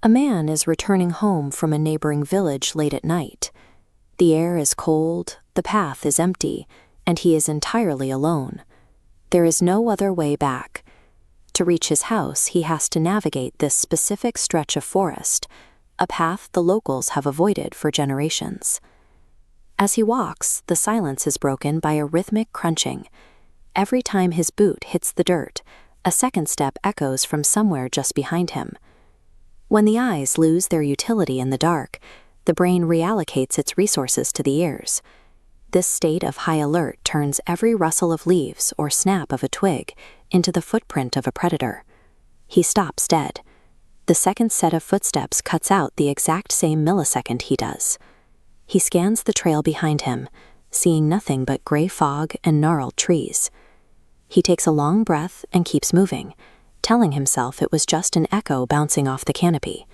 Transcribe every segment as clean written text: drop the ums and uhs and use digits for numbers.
A man is returning home from a neighboring village late at night. The air is cold, the path is empty, and he is entirely alone. There is no other way back. To reach his house, he has to navigate this specific stretch of forest, a path the locals have avoided for generations. As he walks, the silence is broken by a rhythmic crunching. Every time his boot hits the dirt, a second step echoes from somewhere just behind him. When the eyes lose their utility in the dark, the brain reallocates its resources to the ears. This state of high alert turns every rustle of leaves or snap of a twig into the footprint of a predator. He stops dead. The second set of footsteps cuts out the exact same millisecond he does. He scans the trail behind him, seeing nothing but gray fog and gnarled trees. He takes a long breath and keeps moving, telling himself it was just an echo bouncing off the canopy.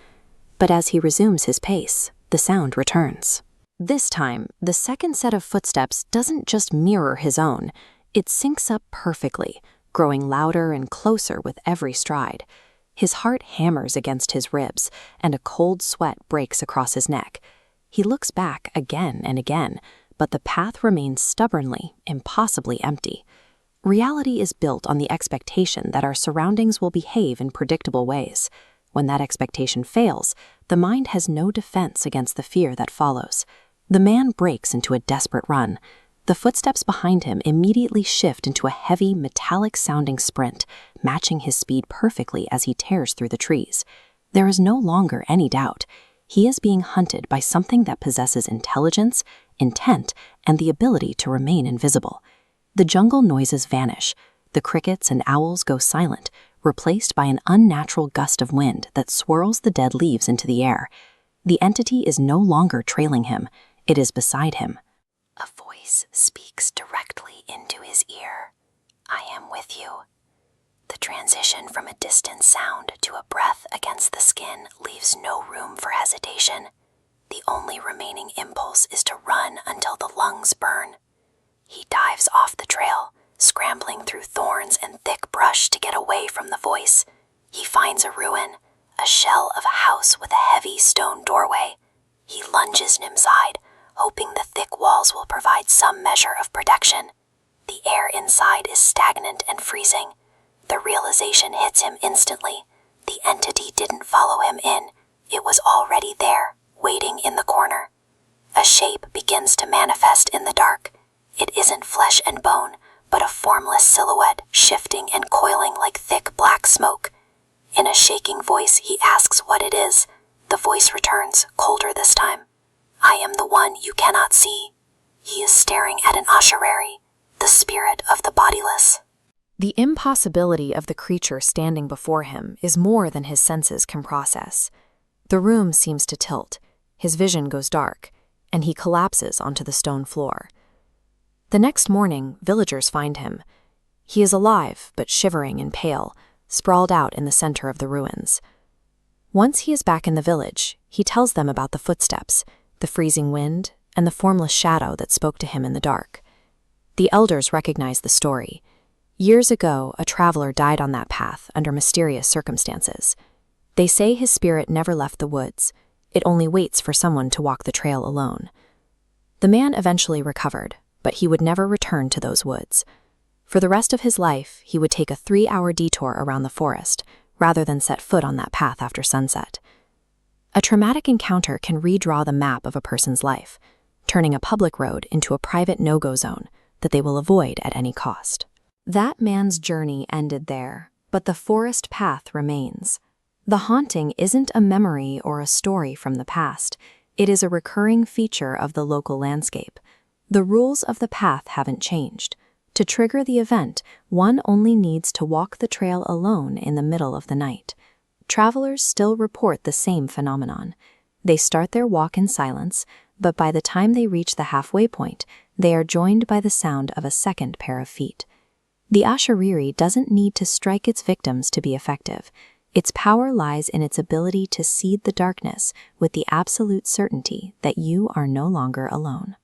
But as he resumes his pace, the sound returns. This time, the second set of footsteps doesn't just mirror his own, it syncs up perfectly, growing louder and closer with every stride. His heart hammers against his ribs, and a cold sweat breaks across his neck. He looks back again and again, but the path remains stubbornly, impossibly empty. Reality is built on the expectation that our surroundings will behave in predictable ways. When that expectation fails, the mind has no defense against the fear that follows. The man breaks into a desperate run. The footsteps behind him immediately shift into a heavy, metallic-sounding sprint, matching his speed perfectly as he tears through the trees. There is no longer any doubt. He is being hunted by something that possesses intelligence, intent, and the ability to remain invisible. The jungle noises vanish. The crickets and owls go silent, replaced by an unnatural gust of wind that swirls the dead leaves into the air. The entity is no longer trailing him. It is beside him. A voice speaks directly into his ear. "I am with you." The transition from a distant sound to a breath against the skin leaves no room for hesitation. The only remaining impulse is to run until the lungs burn. He dives off the trail, scrambling through thorns and thick brush to get away from the voice. He finds a ruin, a shell of a house with a heavy stone doorway. He lunges inside, hoping the thick walls will provide some measure of protection. The air inside is stagnant and freezing. The realization hits him instantly. The entity didn't follow him in. It was already there, waiting in the corner. A shape begins to manifest in the dark. It isn't flesh and bone, but a formless silhouette shifting and coiling like thick black smoke. In a shaking voice, he asks what it is. The voice returns, colder this time. "I am the one you cannot see." He is staring at an Ashareeri, the spirit of the bodiless. The impossibility of the creature standing before him is more than his senses can process. The room seems to tilt, his vision goes dark, and he collapses onto the stone floor. The next morning, villagers find him. He is alive, but shivering and pale, sprawled out in the center of the ruins. Once he is back in the village, he tells them about the footsteps, the freezing wind, and the formless shadow that spoke to him in the dark. The elders recognize the story. Years ago, a traveler died on that path under mysterious circumstances. They say his spirit never left the woods. It only waits for someone to walk the trail alone. The man eventually recovered, but he would never return to those woods. For the rest of his life, he would take a 3-hour detour around the forest, rather than set foot on that path after sunset. A traumatic encounter can redraw the map of a person's life, turning a public road into a private no-go zone that they will avoid at any cost. That man's journey ended there, but the forest path remains. The haunting isn't a memory or a story from the past. It is a recurring feature of the local landscape. The rules of the path haven't changed. To trigger the event, one only needs to walk the trail alone in the middle of the night. Travelers still report the same phenomenon. They start their walk in silence, but by the time they reach the halfway point, they are joined by the sound of a second pair of feet. The Ashareeri doesn't need to strike its victims to be effective. Its power lies in its ability to seed the darkness with the absolute certainty that you are no longer alone.